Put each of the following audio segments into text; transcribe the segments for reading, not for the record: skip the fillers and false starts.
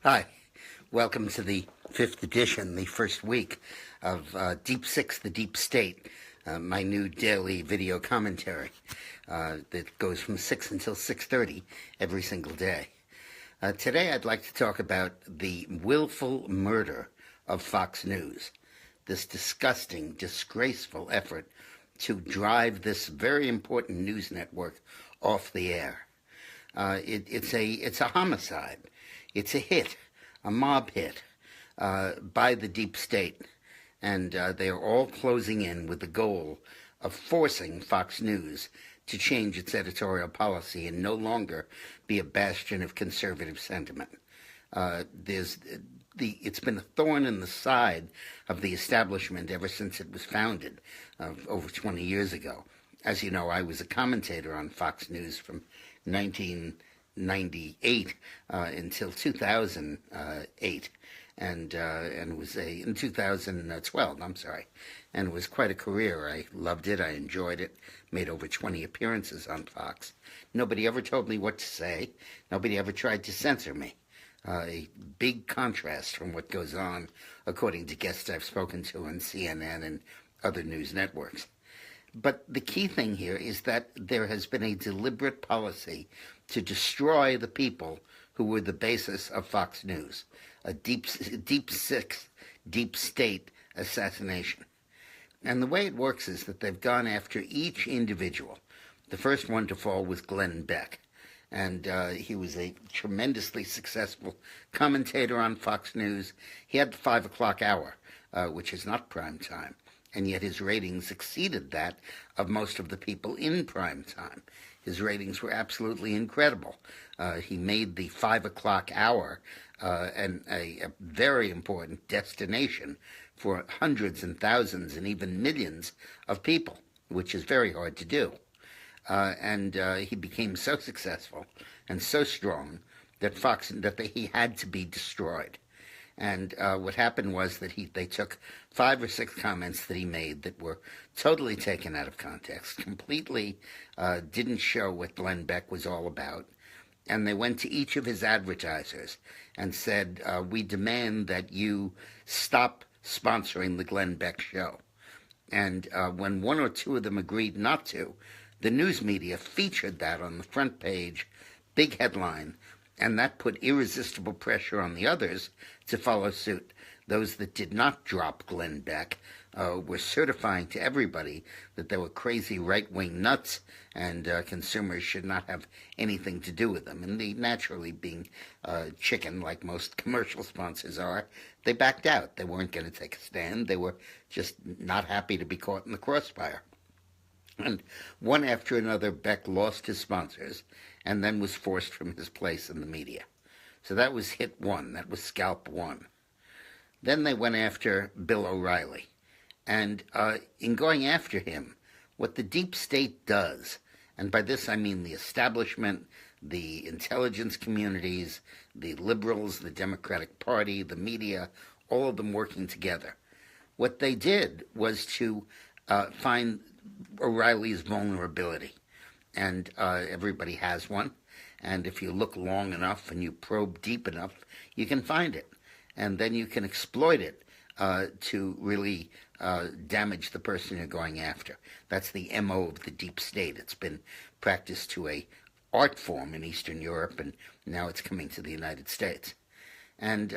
Hi, welcome to the fifth edition, the first week of Deep Six, the Deep State, my new daily video commentary that goes from 6 until 6:30 every single day. Today I'd like to talk about the willful murder of Fox News, this disgusting, disgraceful effort to drive this very important news network off the air. It's a homicide. It's a hit, a mob hit by the deep state, and they are all closing in with the goal of forcing Fox News to change its editorial policy and no longer be a bastion of conservative sentiment. It's been a thorn in the side of the establishment ever since it was founded over 20 years ago. As you know, I was a commentator on Fox News from 1998 until 2008, and was in 2012. I'm sorry, and it was quite a career. I loved it. I enjoyed it. Made over 20 appearances on Fox. Nobody ever told me what to say. Nobody ever tried to censor me. A big contrast from what goes on, according to guests I've spoken to on CNN and other news networks. But the key thing here is that there has been a deliberate policy to destroy the people who were the basis of Fox News, a deep state assassination. And the way it works is that they've gone after each individual. The first one to fall was Glenn Beck, and he was a tremendously successful commentator on Fox News. He had the 5 o'clock hour, which is not prime time, and yet his ratings exceeded that of most of the people in prime time. His ratings were absolutely incredible. He made the 5 o'clock hour and a very important destination for hundreds and thousands and even millions of people, which is very hard to do. And he became so successful and so strong that he had to be destroyed. And what happened was that they took 5 or 6 comments that he made that were totally taken out of context, completely didn't show what Glenn Beck was all about. And they went to each of his advertisers and said, we demand that you stop sponsoring the Glenn Beck show. And when 1 or 2 of them agreed not to, the news media featured that on the front page, big headline, and that put irresistible pressure on the others to follow suit. Those that did not drop Glenn Beck were certifying to everybody that they were crazy right-wing nuts and consumers should not have anything to do with them. And they, naturally being chicken, like most commercial sponsors are, they backed out. They weren't going to take a stand. They were just not happy to be caught in the crossfire. And one after another, Beck lost his sponsors and then was forced from his place in the media. So that was hit 1. That was scalp 1. Then they went after Bill O'Reilly. And in going after him, what the deep state does, and by this I mean the establishment, the intelligence communities, the liberals, the Democratic Party, the media, all of them working together, what they did was to find O'Reilly's vulnerability. And everybody has one. And if you look long enough and you probe deep enough, you can find it. And then you can exploit it to really damage the person you're going after. That's the MO of the deep state. It's been practiced to a art form in Eastern Europe, and now it's coming to the United States. And,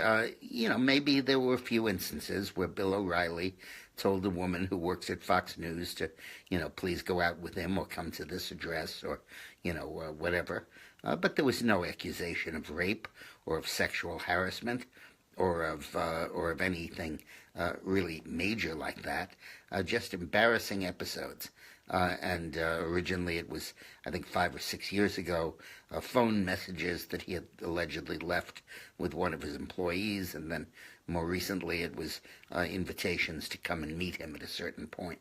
maybe there were a few instances where Bill O'Reilly told a woman who works at Fox News to, please go out with him or come to this address or, whatever. But there was no accusation of rape or of sexual harassment or of anything really major like that. Just embarrassing episodes. And originally it was, I think, 5 or 6 years ago, phone messages that he had allegedly left with one of his employees, and then more recently it was invitations to come and meet him at a certain point.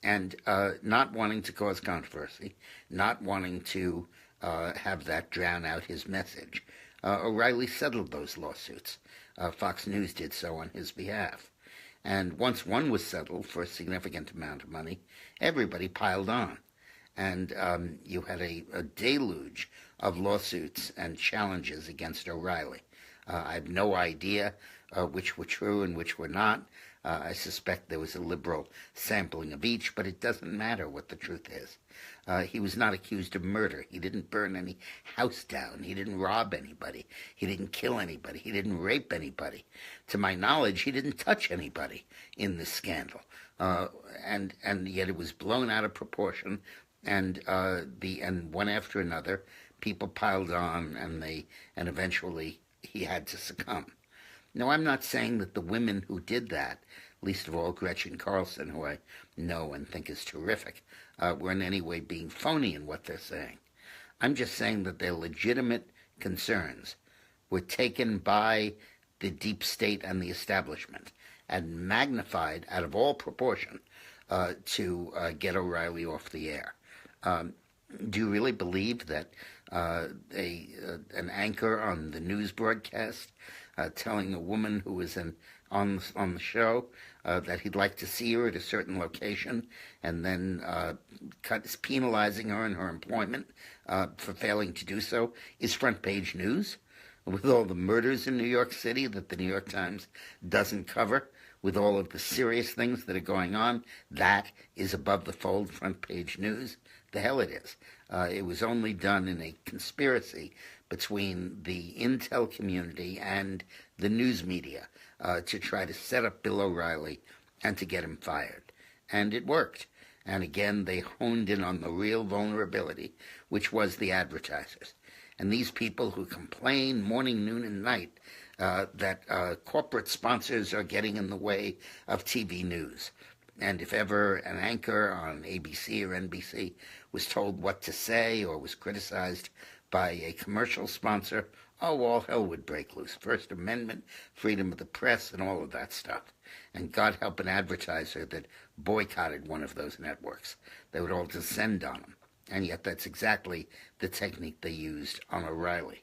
And not wanting to cause controversy, not wanting to have that drown out his message, O'Reilly settled those lawsuits. Fox News did so on his behalf. And once one was settled for a significant amount of money, everybody piled on. And you had a deluge of lawsuits and challenges against O'Reilly. I have no idea which were true and which were not. I suspect there was a liberal sampling of each, but it doesn't matter what the truth is. He was not accused of murder. He didn't burn any house down. He didn't rob anybody. He didn't kill anybody. He didn't rape anybody. To my knowledge, he didn't touch anybody in this scandal. And yet it was blown out of proportion, and one after another, people piled on, and eventually he had to succumb. Now, I'm not saying that the women who did that, least of all Gretchen Carlson, who I know and think is terrific, were in any way being phony in what they're saying. I'm just saying that their legitimate concerns were taken by the deep state and the establishment and magnified out of all proportion to get O'Reilly off the air. Do you really believe that an anchor on the news broadcast telling a woman who was on the show that he'd like to see her at a certain location, and then penalizing her in her employment for failing to do so, is front page news? With all the murders in New York City that the New York Times doesn't cover, with all of the serious things that are going on, that is above the fold front page news? The hell it is. It was only done in a conspiracy between the intel community and the news media to try to set up Bill O'Reilly and to get him fired. And it worked. And again, they honed in on the real vulnerability, which was the advertisers. And these people who complain morning, noon, and night that corporate sponsors are getting in the way of TV news. And if ever an anchor on ABC or NBC was told what to say or was criticized by a commercial sponsor, all hell would break loose. First Amendment, freedom of the press, and all of that stuff. And God help an advertiser that boycotted one of those networks. They would all descend on him. And yet that's exactly the technique they used on O'Reilly.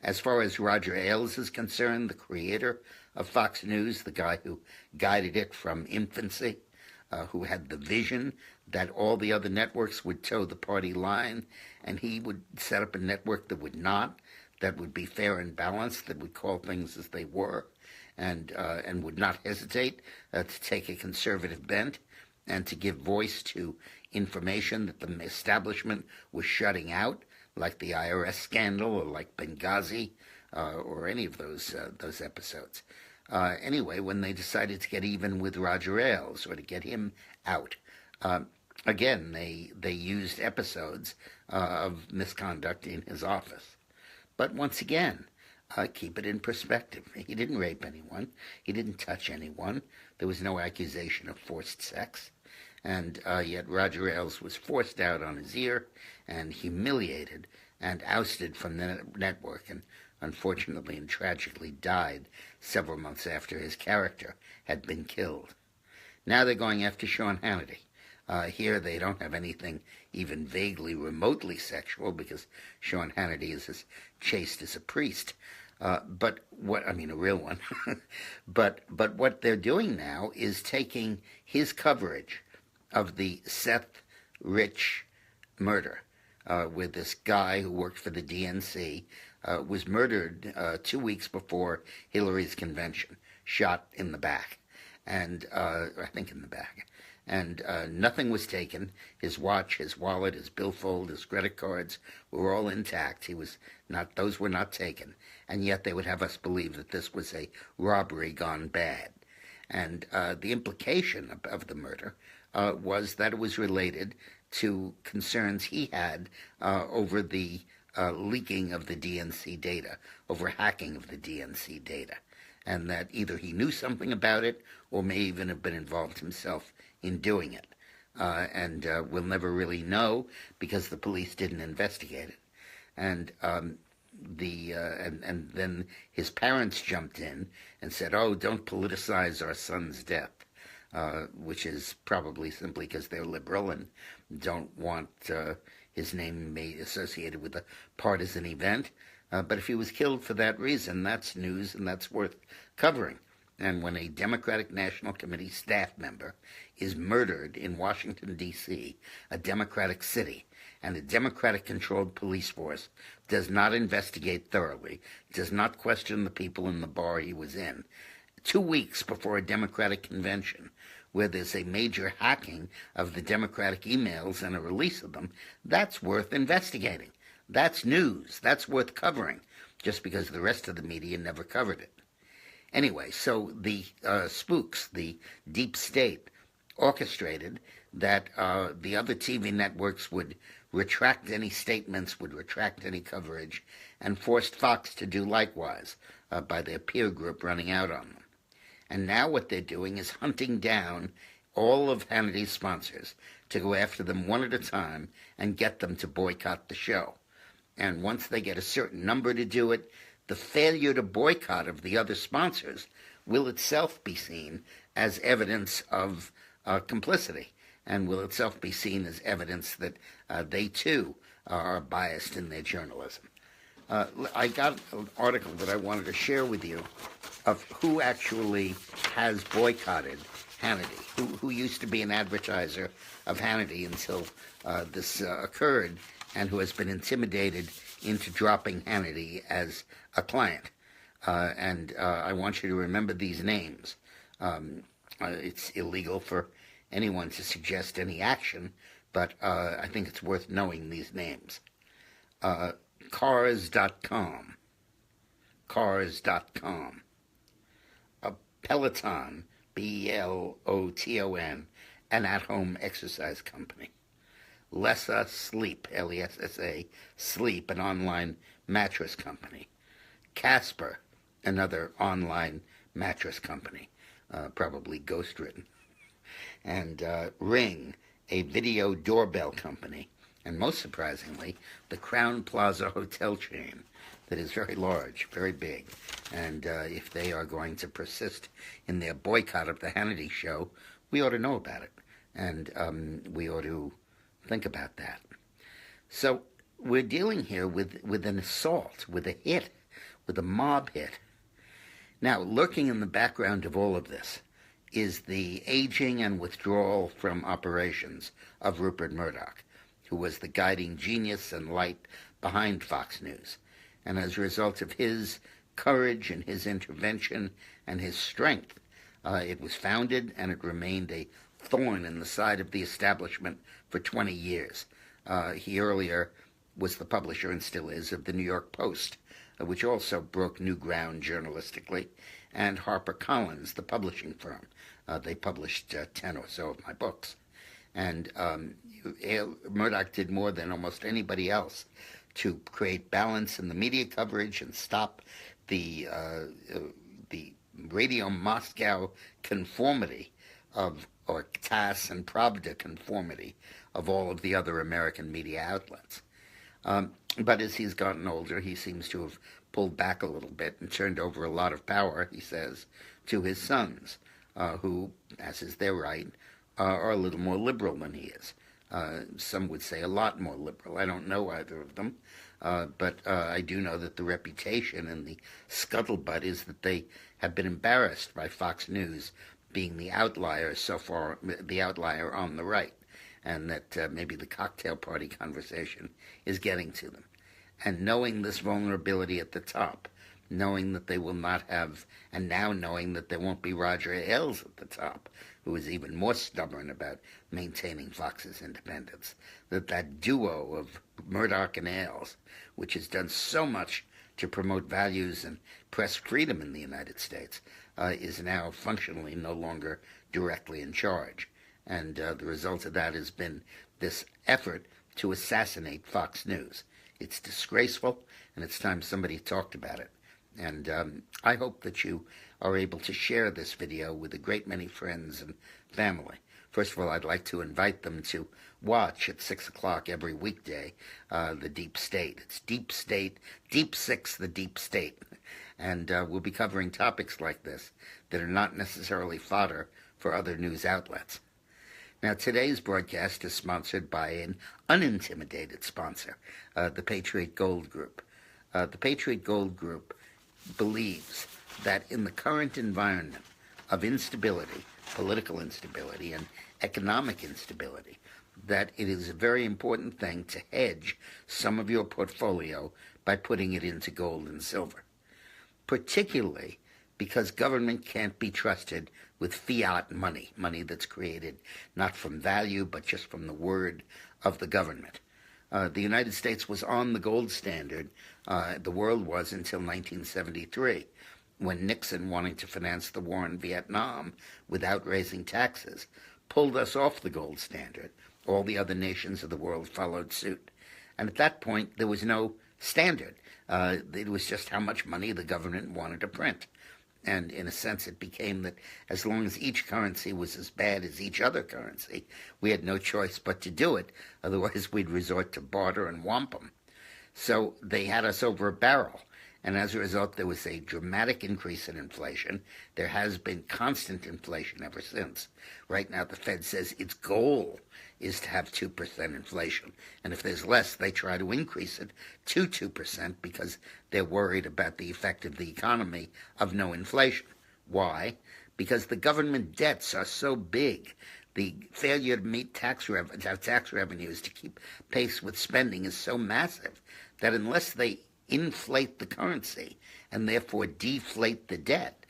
As far as Roger Ailes is concerned, the creator of Fox News, the guy who guided it from infancy, who had the vision that all the other networks would toe the party line, and he would set up a network that would not, that would be fair and balanced, that would call things as they were, and would not hesitate to take a conservative bent and to give voice to information that the establishment was shutting out, like the IRS scandal or like Benghazi or any of those episodes. Anyway, when they decided to get even with Roger Ailes or to get him out, again, they used episodes of misconduct in his office. But once again, keep it in perspective. He didn't rape anyone. He didn't touch anyone. There was no accusation of forced sex. And yet Roger Ailes was forced out on his ear and humiliated and ousted from the network, and unfortunately and tragically died several months after his character had been killed. Now they're going after Sean Hannity. Here they don't have anything even vaguely remotely sexual because Sean Hannity is as chaste as a priest. A real one. but what they're doing now is taking his coverage of the Seth Rich murder, where this guy who worked for the DNC was murdered 2 weeks before Hillary's convention, shot in the back, and I think in the back. And nothing was taken. His watch, his wallet, his billfold, his credit cards were all intact. Those were not taken. And yet they would have us believe that this was a robbery gone bad. And the implication of the murder was that it was related to concerns he had over the leaking of the DNC data, over hacking of the DNC data, and that either he knew something about it or may even have been involved himself in doing it. And we'll never really know because the police didn't investigate it. And then his parents jumped in and said, "Oh, don't politicize our son's death," which is probably simply because they're liberal and don't want his name made associated with a partisan event. But if he was killed for that reason, that's news and that's worth covering. And when a Democratic National Committee staff member is murdered in Washington, D.C., a Democratic city, and a Democratic-controlled police force does not investigate thoroughly, does not question the people in the bar he was in, 2 weeks before a Democratic convention, where there's a major hacking of the Democratic emails and a release of them, that's worth investigating. That's news. That's worth covering, just because the rest of the media never covered it. Anyway, so the spooks, the deep state, orchestrated that the other TV networks would retract any statements, would retract any coverage, and forced Fox to do likewise by their peer group running out on them. And now what they're doing is hunting down all of Hannity's sponsors to go after them one at a time and get them to boycott the show. And once they get a certain number to do it, the failure to boycott of the other sponsors will itself be seen as evidence of complicity, and will itself be seen as evidence that they too are biased in their journalism. I got an article that I wanted to share with you of who actually has boycotted Hannity, who used to be an advertiser of Hannity until this occurred, and who has been intimidated into dropping Hannity as a client. And I want you to remember these names. It's illegal for anyone to suggest any action, but I think it's worth knowing these names. Cars.com, Peloton, Peloton, an at-home exercise company. Lessa Sleep, Lessa, Sleep, an online mattress company. Casper, another online mattress company, probably ghost-written. And Ring, a video doorbell company. And most surprisingly, the Crown Plaza hotel chain that is very large, very big. And if they are going to persist in their boycott of the Hannity show, we ought to know about it. And we ought to think about that. So we're dealing here with an assault, with a hit, with a mob hit. Now, lurking in the background of all of this is the aging and withdrawal from operations of Rupert Murdoch, who was the guiding genius and light behind Fox News. And as a result of his courage and his intervention and his strength, it was founded and it remained a thorn in the side of the establishment for 20 years. He earlier was the publisher, and still is, of the New York Post, which also broke new ground journalistically, and HarperCollins, the publishing firm. They published 10 or so of my books. And Murdoch did more than almost anybody else to create balance in the media coverage and stop the Radio Moscow conformity of, or TASS and Pravda conformity of all of the other American media outlets. But as he's gotten older, he seems to have pulled back a little bit and turned over a lot of power, he says, to his sons, who, as is their right, are a little more liberal than he is. Some would say a lot more liberal. I don't know either of them, but I do know that the reputation and the scuttlebutt is that they have been embarrassed by Fox News being the outlier so far, the outlier on the right, and that maybe the cocktail party conversation is getting to them. And knowing this vulnerability at the top, knowing that they will not have, and now knowing that there won't be Roger Ailes at the top, who is even more stubborn about maintaining Fox's independence, that duo of Murdoch and Ailes, which has done so much to promote values and press freedom in the United States, is now functionally no longer directly in charge. And the result of that has been this effort to assassinate Fox News. It's disgraceful, and it's time somebody talked about it. And I hope that you are able to share this video with a great many friends and family. First of all, I'd like to invite them to watch at 6 o'clock every weekday, The Deep State. It's Deep State, Deep Six, The Deep State. And we'll be covering topics like this that are not necessarily fodder for other news outlets. Now, today's broadcast is sponsored by an unintimidated sponsor, the Patriot Gold Group. The Patriot Gold Group believes that in the current environment of instability, political instability, and economic instability, that it is a very important thing to hedge some of your portfolio by putting it into gold and silver, particularly because government can't be trusted with fiat money, money that's created not from value but just from the word of the government. The United States was on the gold standard, the world was, until 1973, when Nixon, wanting to finance the war in Vietnam without raising taxes, pulled us off the gold standard. All the other nations of the world followed suit. And at that point, there was no standard. It was just how much money the government wanted to print. And in a sense, it became that as long as each currency was as bad as each other currency, we had no choice but to do it. Otherwise, we'd resort to barter and wampum. So they had us over a barrel. And as a result, there was a dramatic increase in inflation. There has been constant inflation ever since. Right now, the Fed says its goal is to have 2% inflation. And if there's less, they try to increase it to 2% because they're worried about the effect of the economy of no inflation. Why? Because the government debts are so big. The failure to meet tax revenues to keep pace with spending is so massive that unless they inflate the currency and therefore deflate the debt,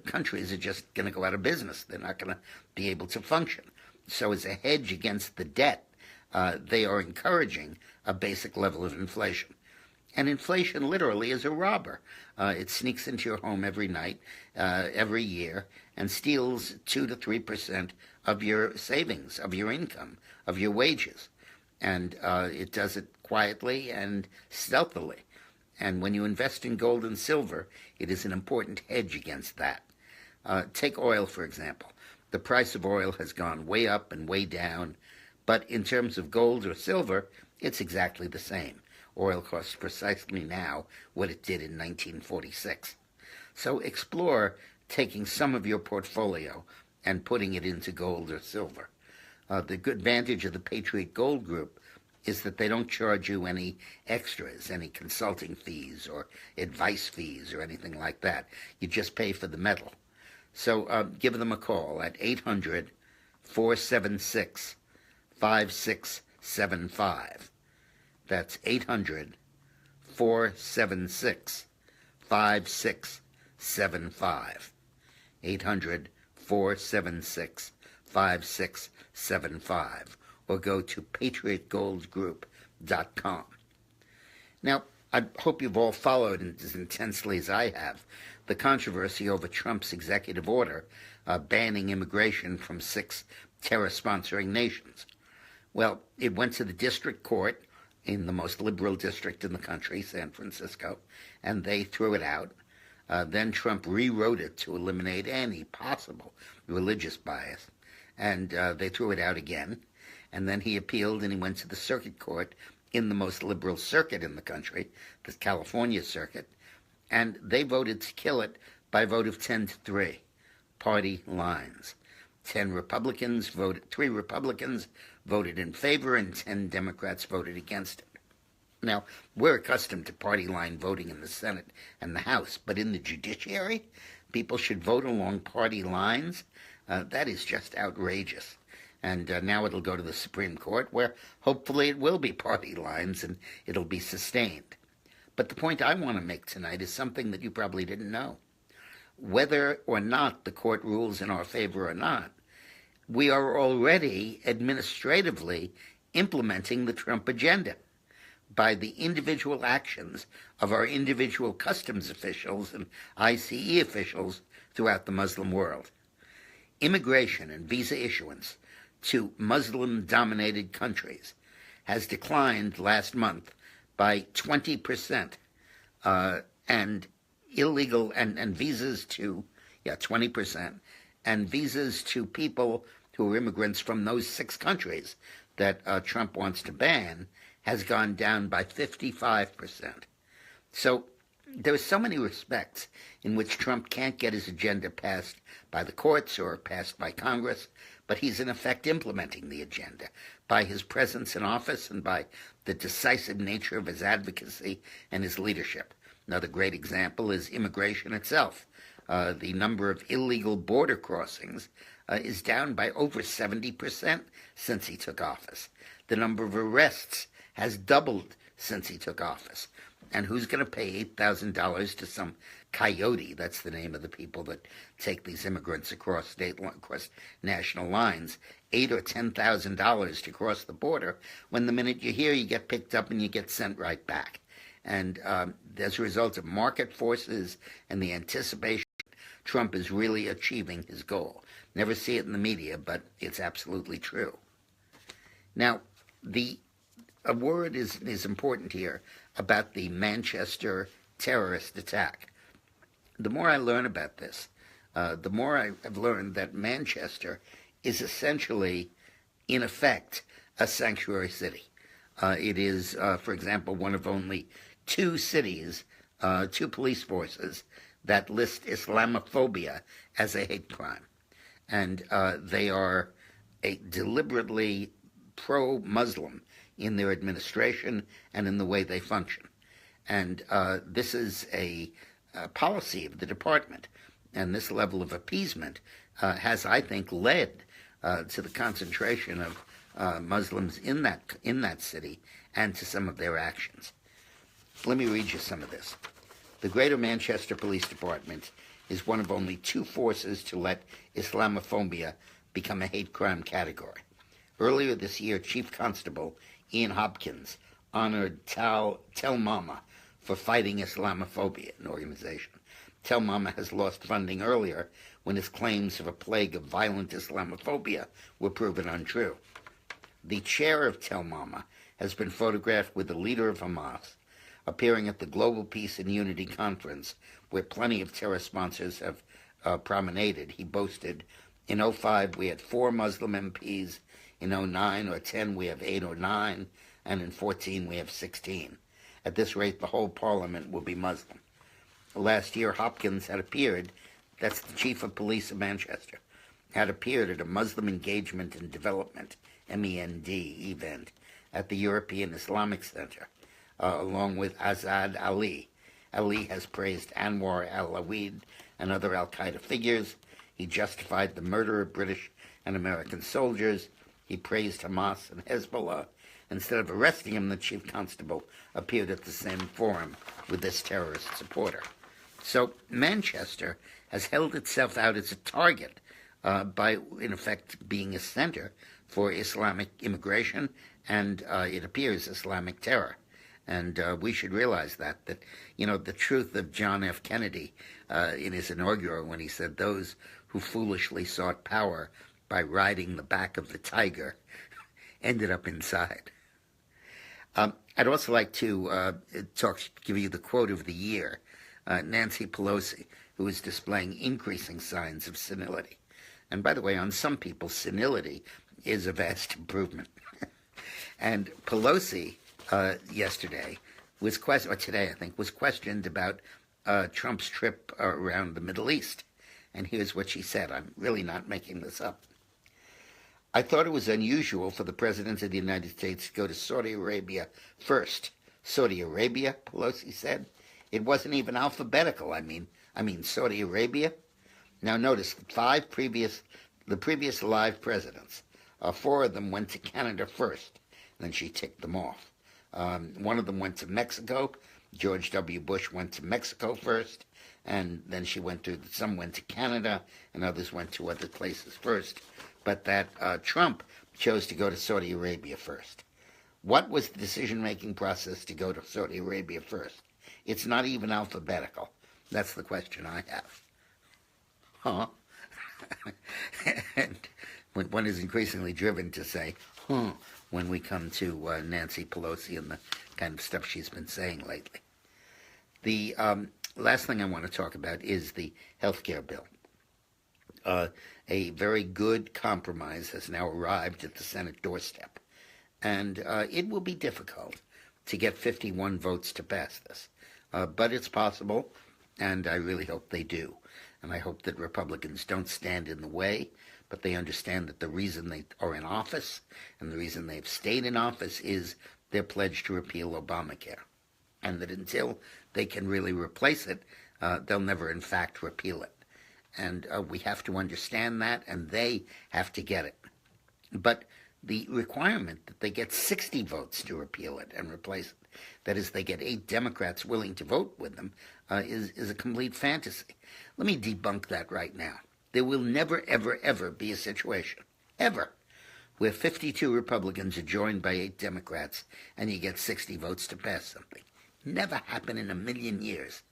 countries are just going to go out of business. They're not going to be able to function. So as a hedge against the debt, they are encouraging a basic level of inflation. And inflation literally is a robber. It sneaks into your home every night, every year, and steals 2 to 3% of your savings, of your income, of your wages. And it does it quietly and stealthily. And when you invest in gold and silver, it is an important hedge against that. Take oil, for example. The price of oil has gone way up and way down, but in terms of gold or silver, it's exactly the same. Oil costs precisely now what it did in 1946. So explore taking some of your portfolio and putting it into gold or silver. The good advantage of the Patriot Gold Group is that they don't charge you any extras, any consulting fees or advice fees or anything like that. You just pay for the metal. So give them a call at 800-476-5675. That's 800-476-5675. 800-476-5675. Or go to patriotgoldgroup.com. Now, I hope you've all followed as intensely as I have the controversy over Trump's executive order banning immigration from 6 terror-sponsoring nations. Well, it went to the district court in the most liberal district in the country, San Francisco, and they threw it out. Then Trump rewrote it to eliminate any possible religious bias, and they threw it out again. And then he appealed and he went to the circuit court in the most liberal circuit in the country, the California circuit, and they voted to kill it by a vote of 10-3, party lines. 3 Republicans voted in favor and 10 Democrats voted against it. Now, we're accustomed to party line voting in the Senate and the House, but in the judiciary, people should vote along party lines? That is just outrageous. And now it'll go to the Supreme Court, where hopefully it will be party lines and it'll be sustained. But the point I want to make tonight is something that you probably didn't know. Whether or not the court rules in our favor or not, we are already administratively implementing the Trump agenda by the individual actions of our individual customs officials and ICE officials throughout the Muslim world. Immigration and visa issuance to Muslim-dominated countries has declined last month by 20%, and illegal and visas to 20%, and visas to people who are immigrants from those 6 countries that Trump wants to ban has gone down by 55%. So there are so many respects in which Trump can't get his agenda passed by the courts or passed by Congress, but he's in effect implementing the agenda by his presence in office and by the decisive nature of his advocacy and his leadership. Another great example is immigration itself. The number of illegal border crossings is down by over 70% since he took office. The number of arrests has doubled since he took office. And who's going to pay $8,000 to some coyote? That's the name of the people that take these immigrants across across national lines. $8,000 or $10,000 to cross the border. When the minute you're here, you get picked up and you get sent right back. And as a result of market forces and the anticipation, Trump is really achieving his goal. Never see it in the media, but it's absolutely true. Now, a word is important here about the Manchester terrorist attack. The more I learn about this, the more I've learned that Manchester is essentially, in effect, a sanctuary city. It is, for example, one of only two cities, two police forces that list Islamophobia as a hate crime. And they are deliberately pro-Muslim in their administration and in the way they function. And this is a policy of the department. And this level of appeasement has, I think, led to the concentration of Muslims in that city and to some of their actions. Let me read you some of this. The Greater Manchester Police Department is one of only two forces to let Islamophobia become a hate crime category. Earlier this year, Chief Constable Ian Hopkins honored Tell Mama for fighting Islamophobia, an organization. Tell Mama has lost funding earlier when his claims of a plague of violent Islamophobia were proven untrue. The chair of Tell Mama has been photographed with the leader of Hamas, appearing at the Global Peace and Unity Conference, where plenty of terror sponsors have promenaded. He boasted, in 2005 we had 4 Muslim MPs, in 2009 or 10 we have 8 or 9, and in 2014 we have 16. At this rate, the whole parliament will be Muslim. Last year, Hopkins had appeared, that's the chief of police of Manchester, had appeared at a Muslim Engagement and Development, MEND, event at the European Islamic Center, along with Azad Ali. Ali has praised Anwar al-Awid and other al-Qaeda figures. He justified the murder of British and American soldiers. He praised Hamas and Hezbollah. Instead of arresting him, the chief constable appeared at the same forum with this terrorist supporter. So Manchester has held itself out as a target by, in effect, being a center for Islamic immigration and, it appears, Islamic terror. And we should realize that, the truth of John F. Kennedy in his inaugural when he said, those who foolishly sought power by riding the back of the tiger ended up inside. I'd also like to give you the quote of the year. Nancy Pelosi, who is displaying increasing signs of senility. And by the way, on some people, senility is a vast improvement. And Pelosi yesterday was today I think, was questioned about Trump's trip around the Middle East. And here's what she said. I'm really not making this up. I thought it was unusual for the President of the United States to go to Saudi Arabia first. Saudi Arabia, Pelosi said. It wasn't even alphabetical. I mean Saudi Arabia. Now notice the previous live presidents, 4 of them went to Canada first. Then she ticked them off. One of them went to Mexico. George W. Bush went to Mexico first, and then some went to Canada, and others went to other places first. But that Trump chose to go to Saudi Arabia first. What was the decision-making process to go to Saudi Arabia first? It's not even alphabetical. That's the question I have. Huh? And one is increasingly driven to say, huh, when we come to Nancy Pelosi and the kind of stuff she's been saying lately. The last thing I want to talk about is the health care bill. A very good compromise has now arrived at the Senate doorstep. And it will be difficult to get 51 votes to pass this. But it's possible, and I really hope they do. And I hope that Republicans don't stand in the way, but they understand that the reason they are in office and the reason they've stayed in office is their pledge to repeal Obamacare. And that until they can really replace it, they'll never, in fact, repeal it. And we have to understand that, and they have to get it. But the requirement that they get 60 votes to repeal it and replace it that is, they get 8 Democrats willing to vote with them, is a complete fantasy. Let me debunk that right now. There will never, ever, ever be a situation, ever, where 52 Republicans are joined by 8 Democrats and you get 60 votes to pass something. Never happen in a million years.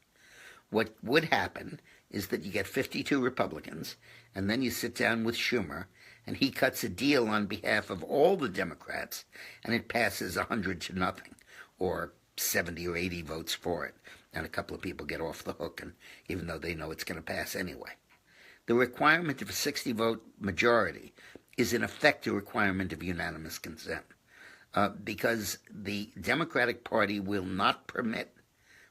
What would happen is that you get 52 Republicans, and then you sit down with Schumer, and he cuts a deal on behalf of all the Democrats, and it passes 100-0, or 70 or 80 votes for it, and a couple of people get off the hook, and even though they know it's going to pass anyway. The requirement of a 60-vote majority is in effect a requirement of unanimous consent, because the Democratic Party will not permit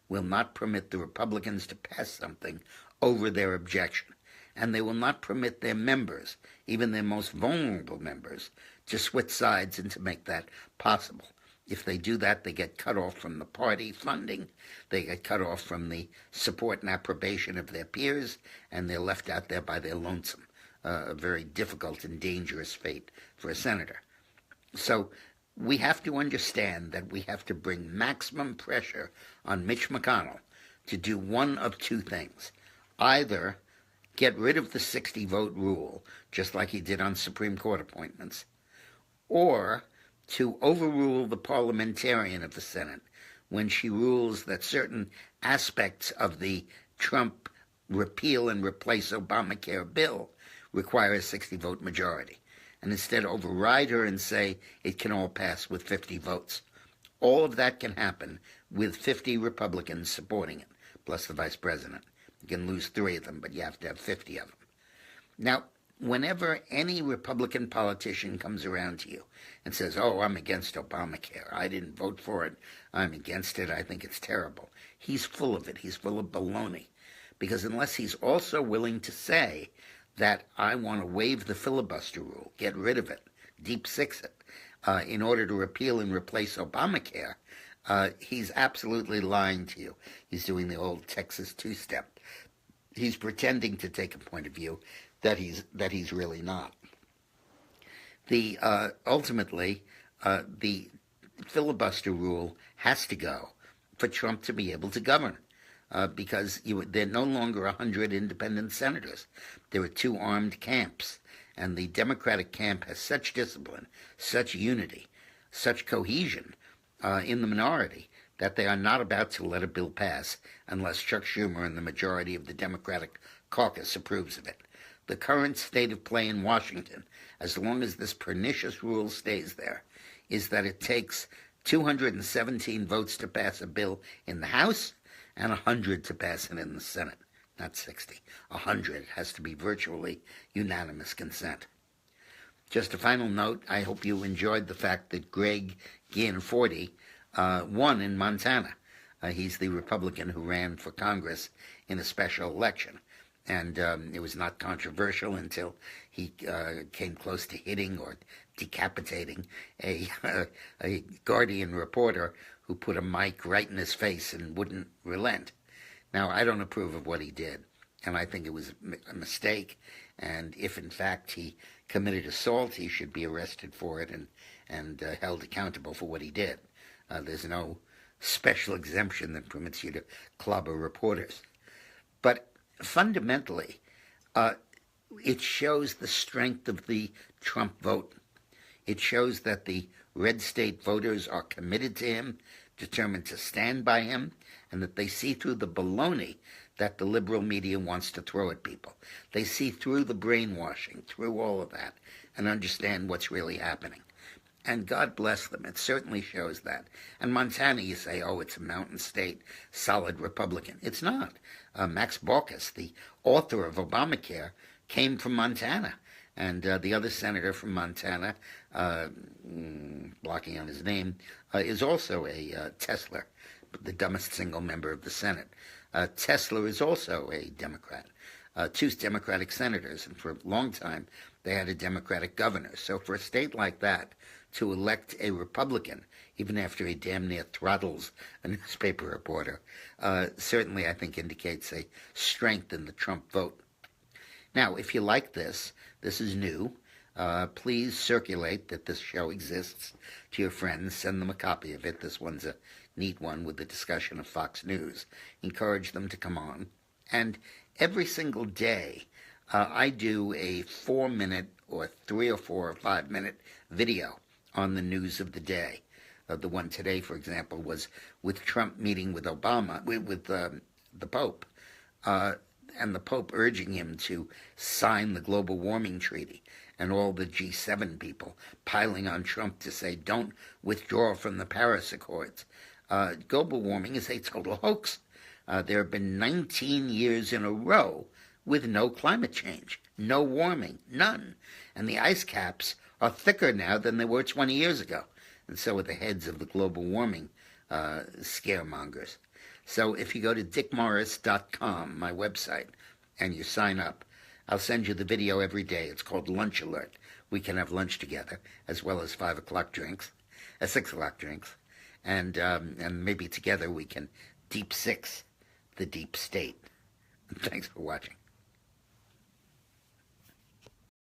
the Republicans to pass something over their objection. And they will not permit their members, even their most vulnerable members, to switch sides and to make that possible. If they do that, they get cut off from the party funding, they get cut off from the support and approbation of their peers, and they're left out there by their lonesome. A very difficult and dangerous fate for a senator. So we have to understand that we have to bring maximum pressure on Mitch McConnell to do one of two things. Either get rid of the 60-vote rule, just like he did on Supreme Court appointments, or to overrule the parliamentarian of the Senate when she rules that certain aspects of the Trump repeal and replace Obamacare bill require a 60-vote majority, and instead override her and say it can all pass with 50 votes. All of that can happen with 50 Republicans supporting it, plus the vice president. You can lose 3 of them, but you have to have 50 of them. Now, whenever any Republican politician comes around to you and says, oh, I'm against Obamacare, I didn't vote for it, I'm against it, I think it's terrible, he's full of it. He's full of baloney. Because unless he's also willing to say that I want to waive the filibuster rule, get rid of it, deep six it, in order to repeal and replace Obamacare, he's absolutely lying to you. He's doing the old Texas two-step. He's pretending to take a point of view that he's really not. Ultimately, the filibuster rule has to go for Trump to be able to govern, because there are no longer 100 independent senators. There are 2 armed camps, and the Democratic camp has such discipline, such unity, such cohesion in the minority that they are not about to let a bill pass unless Chuck Schumer and the majority of the Democratic caucus approves of it. The current state of play in Washington, as long as this pernicious rule stays there, is that it takes 217 votes to pass a bill in the House and 100 to pass it in the Senate. Not 60. 100 has to be virtually unanimous consent. Just a final note, I hope you enjoyed the fact that Greg Gianforte won in Montana. He's the Republican who ran for Congress in a special election. And it was not controversial until he came close to hitting or decapitating a Guardian reporter who put a mic right in his face and wouldn't relent. Now, I don't approve of what he did, and I think it was a mistake. And if, in fact, he committed assault, he should be arrested for it and held accountable for what he did. There's no special exemption that permits you to clobber reporters. But fundamentally, it shows the strength of the Trump vote. It shows that the red state voters are committed to him, determined to stand by him, and that they see through the baloney that the liberal media wants to throw at people. They see through the brainwashing, through all of that, and understand what's really happening. And God bless them. It certainly shows that. And Montana, you say, oh, it's a mountain state, solid Republican. It's not. Max Baucus, the author of Obamacare, came from Montana. And the other senator from Montana, blocking on his name, is also a Tesla, the dumbest single member of the Senate. Tesla is also a Democrat. 2 Democratic senators, and for a long time they had a Democratic governor. So for a state like that, to elect a Republican, even after he damn near throttles a newspaper reporter, certainly I think indicates a strength in the Trump vote. Now, if you like this is new, please circulate that this show exists to your friends. Send them a copy of it. This one's a neat one with a discussion of Fox News. Encourage them to come on. And every single day, I do a 4-minute or 3 or 4 or 5-minute video on the news of the day. The one today, for example, was with Trump meeting with Obama, with the Pope, and the Pope urging him to sign the global warming treaty, and all the G7 people piling on Trump to say, don't withdraw from the Paris Accords. Global warming is a total hoax. There have been 19 years in a row with no climate change, no warming, none. And the ice caps are thicker now than they were 20 years ago. And so are the heads of the global warming scaremongers. So if you go to dickmorris.com, my website, and you sign up, I'll send you the video every day. It's called Lunch Alert. We can have lunch together, as well as 5 o'clock drinks, 6 o'clock drinks, and maybe together we can deep six the deep state. Thanks for watching.